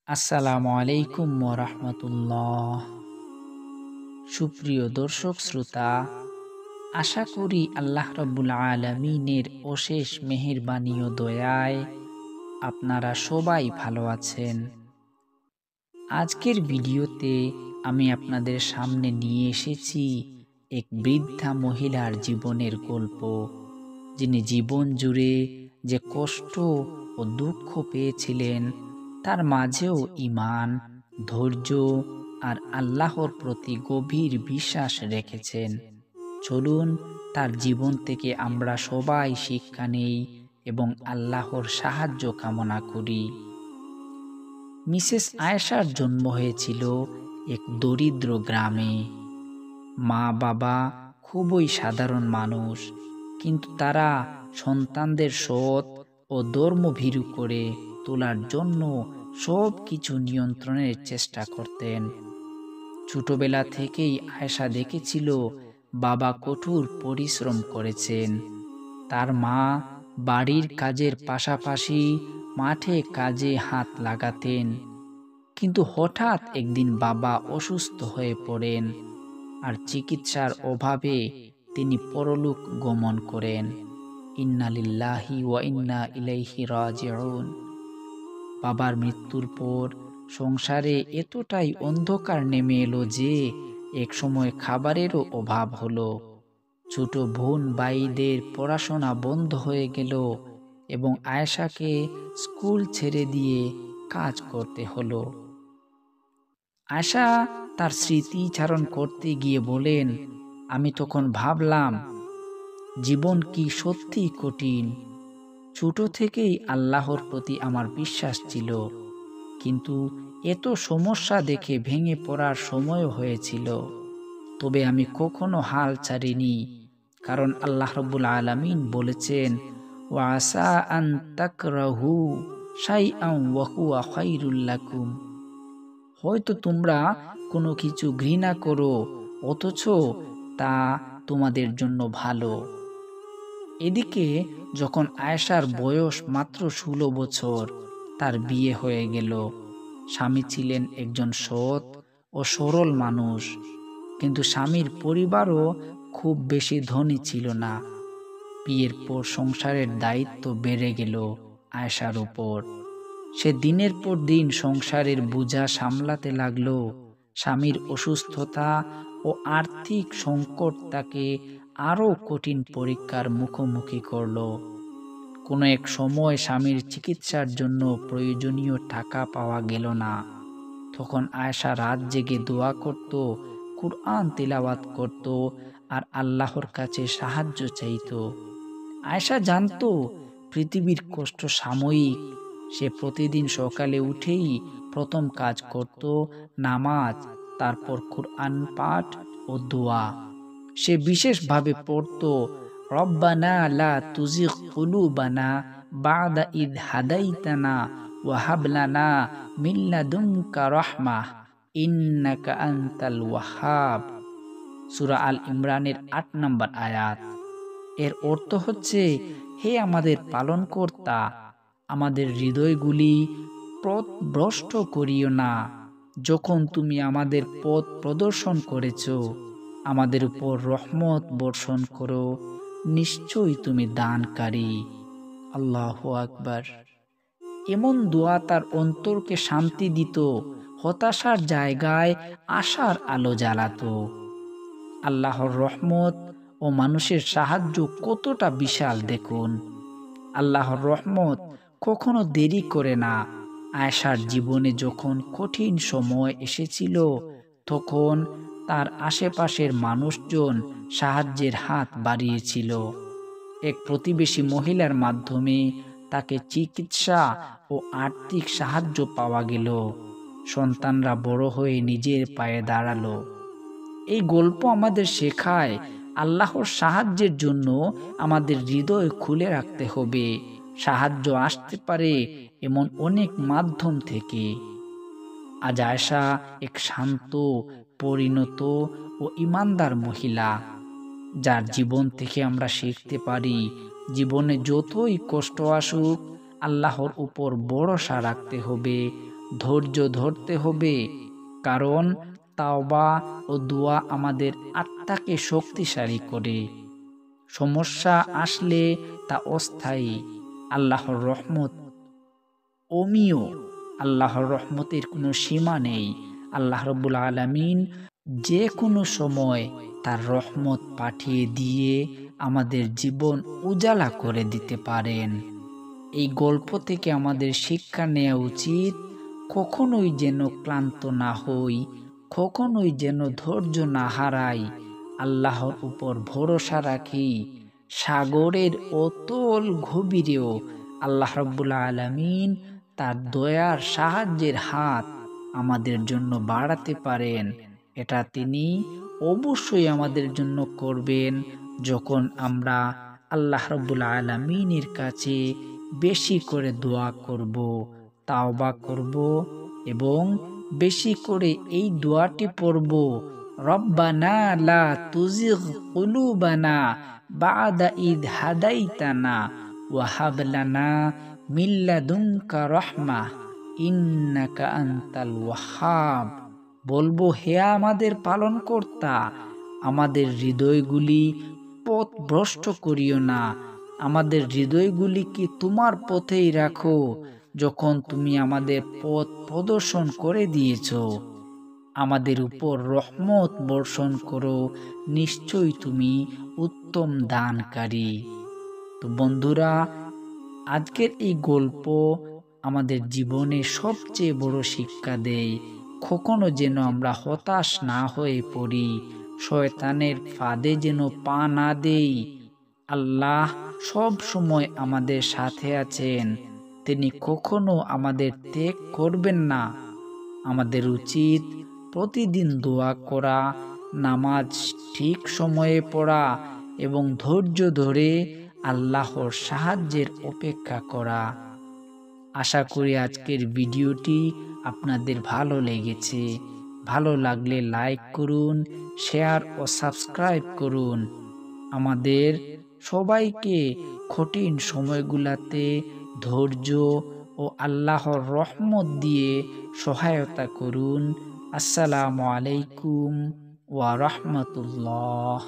আসসালামু আলাইকুম ওয়া রাহমাতুল্লাহ। সুপ্রিয় দর্শক শ্রোতা, আশা করি আল্লাহ রাব্বুল আলামিনের অশেষ মেহেরবানি ও দয়ায় আপনারা সবাই ভালো আছেন। আজকের ভিডিওতে আমি আপনাদের সামনে নিয়ে এসেছি এক বৃদ্ধা মহিলার জীবনের গল্প, যিনি জীবন জুড়ে যে কষ্ট ও দুঃখ পেয়েছিলেন তার মাঝেও ঈমান, ধৈর্য আর আল্লাহর প্রতি গভীর বিশ্বাস রেখেছেন। চলুন তার জীবন থেকে আমরা সবাই শিক্ষা নেই এবং আল্লাহর সাহায্য কামনা করি। মিসেস আয়েশার জন্ম হয়েছিল এক দরিদ্র গ্রামে। মা বাবা খুবই সাধারণ মানুষ, কিন্তু তারা সন্তানদের সৎ ও ধর্মভীরু করে তোলার জন্য সব কিছু নিয়ন্ত্রণের চেষ্টা করতেন। ছোটবেলা থেকেই আয়েশা দেখেছিল বাবা কঠোর পরিশ্রম করেছেন। তার মা বাড়ির কাজের পাশাপাশি মাঠে কাজে হাত লাগাতেন। কিন্তু হঠাৎ একদিন বাবা অসুস্থ হয়ে পড়েন আর চিকিৎসার অভাবে তিনি পরলোক গমন করেন। ইন্না লিল্লাহি ওয়া ইন্না ইলাইহি রাজিউন। বাবার মৃত্যুর পর সংসারে এতটাই অন্ধকার নেমে এলো যে একসময় খাবারেরও অভাব হলো। ছোট বোন ভাইদের পড়াশোনা বন্ধ হয়ে গেল এবং আয়েশাকে স্কুল ছেড়ে দিয়ে কাজ করতে হলো। আয়েশা তার স্মৃতিচারণ করতে গিয়ে বলেন, আমি তখন ভাবলাম জীবন কি সত্যি কঠিন। ছোট থেকেই আল্লাহর প্রতি আমার বিশ্বাস ছিল, কিন্তু এত সমস্যা দেখে ভেঙে পড়ার সময়ও হয়েছিল। তবে আমি কখনো হাল ছাড়িনি, কারণ আল্লাহ রাব্বুল আলামিন বলেছেন, ওয়া আসা আন তাকরাহু শাইআন ওয়া হুয়া খায়রুল লাকুম। হয়তো তোমরা কোনো কিছু ঘৃণা করো, অথচ তা তোমাদের জন্য ভালো। এদিকে যখন আয়েশার বয়স মাত্র 16 বছর, তার বিয়ে হয়ে গেল। স্বামী ছিলেন একজন সৎ ও সরল মানুষ, কিন্তু স্বামীর পরিবারও খুব বেশি ধনী ছিল না। বিয়ের পর সংসারের দায়িত্ব বেড়ে গেল আয়েশার উপর। সে দিনের পর দিন সংসারের বোঝা সামলাতে লাগলো। স্বামীর অসুস্থতা ও আর্থিক সংকট তাকে আরও কঠিন পরীক্ষার মুখোমুখি করল। কোনো এক সময় স্বামীর চিকিৎসার জন্য প্রয়োজনীয় টাকা পাওয়া গেল না। তখন আয়েশা রাত জেগে দোয়া করত, কুরআন তিলাওয়াত করত আর আল্লাহর কাছে সাহায্য চাইত। আয়েশা জানতো পৃথিবীর কষ্ট সাময়িক। সে প্রতিদিন সকালে উঠেই প্রথম কাজ করত নামাজ, তারপর কুরআন পাঠ ও দোয়া। সে বিশেষভাবে পড়ত, রব্বানা লা তুজিগ কুলুবানা বা'দা ইদ হাদাইতানা ওয়া হাব লানা মিন লাদুনকা রাহমাহ ইন্নাকা আনতাল ওয়াহ্হাব। সূরা আল ইমরানের ৮ নম্বর আয়াত। এর অর্থ হচ্ছে, হে আমাদের পালনকর্তা, আমাদের হৃদয়গুলি পথভ্রষ্ট করিও না। যখন তুমি আমাদের পথ প্রদর্শন করেছ, আমাদের উপর রহমত বর্ষণ করো, নিশ্চয়ই তুমি দানকারী। আল্লাহু আকবার। এমন দোয়া তার অন্তরকে শান্তি দিত, হতাশার জায়গায় আশার আলো জ্বালাতো। আল্লাহর রহমত ও মানুষের সাহায্য কতটা বিশাল দেখুন। আল্লাহর রহমত কখনো দেরি করে না। আয়েশার জীবনে যখন কঠিন সময় এসেছিল, তখন তার আশেপাশের মানুষজন সাহায্যের হাত বাড়িয়েছিল। এক প্রতিবেশী মহিলার মাধ্যমে তাকে চিকিৎসা ও আর্থিক সাহায্য পাওয়া গেল। সন্তানরা বড় হয়ে নিজের পায়ে দাঁড়ালো। এই গল্প আমাদের শেখায়, আল্লাহর সাহায্যের জন্য আমাদের হৃদয় খুলে রাখতে হবে। সাহায্য আসতে পারে এমন অনেক মাধ্যম থেকে। আজ আয়েশা এক শান্ত, পরিণত ও ঈমানদার মহিলা, যার জীবন থেকে আমরা শিখতে পারি, জীবনে যতই কষ্ট আসুক আল্লাহর উপর ভরসা রাখতে হবে, ধৈর্য ধরতে হবে, কারণ তাওবা ও দোয়া আমাদের আত্মাকে শক্তিশালী করে। সমস্যা আসলে তা অস্থায়ী, আল্লাহর রহমত অমীয়। আল্লাহর রহমতের কোনো সীমা নেই। আল্লাহ রাব্বুল আলামিন যে কোনো সময় তার রহমত পাঠিয়ে দিয়ে আমাদের জীবন উজালা করে দিতে পারেন। এই গল্প থেকে আমাদের শিক্ষা নেওয়া উচিত, কখনোই যেন ক্লান্ত না হই, কখনোই যেন ধৈর্য না হারাই, আল্লাহর উপর ভরসা রাখি। সাগরের অতল গভীরেও আল্লাহ রাব্বুল আলামিন তার দয়ার সাহায্যের হাত আমাদের জন্য বাড়াতে পারেন। এটা তিনি অবশ্যই আমাদের জন্য করবেন, যখন আমরা আল্লাহ রাব্বুল আলামিনের কাছে বেশি করে দোয়া করব, তাওবা করব এবং বেশি করে এই দোয়াটি পড়ব, রব্বানা লা তুজিগ কুলুবানা বাদা ইদ হাদাইতানা ওয়া হাব লানা মিন লাদুনকা রাহমাহ ইন্নাকা আনতাল ওয়াহ্হাব। বলবো, হে আমাদের পালনকর্তা, আমাদের হৃদয়গুলি পথভ্রষ্ট করিও না, আমাদের হৃদয়গুলিকে তোমার পথেই রাখো, যখন তুমি আমাদের পথ প্রদর্শন করে দিয়েছ। আমাদের উপর রহমত বর্ষণ করো, নিশ্চয়ই তুমি উত্তম দানকারী। তো বন্ধুরা, আজকের এই গল্প আমাদের জীবনে সবচেয়ে বড় শিক্ষা দেয়, কখনো যেন আমরা হতাশ না হয়ে পড়ি, শয়তানের ফাঁদে যেন পা না দেই। আল্লাহ সব সময় আমাদের সাথে আছেন, তিনি কখনো আমাদের ত্যাগ করবেন না। আমাদের উচিত প্রতিদিন দোয়া করা, নামাজ ঠিক সময়ে পড়া এবং ধৈর্য ধরে আল্লাহর সাহায্যের অপেক্ষা করা। আশা করি আজকের ভিডিওটি আপনাদের ভালো লেগেছে। ভালো লাগলে লাইক করুন, শেয়ার ও সাবস্ক্রাইব করুন। আমাদের সবাইকে কঠিন সময়গুলোতে ধৈর্য ও আল্লাহর রহমত দিয়ে সহায়তা করুন। আসসালামু আলাইকুম ওয়া রাহমাতুল্লাহ।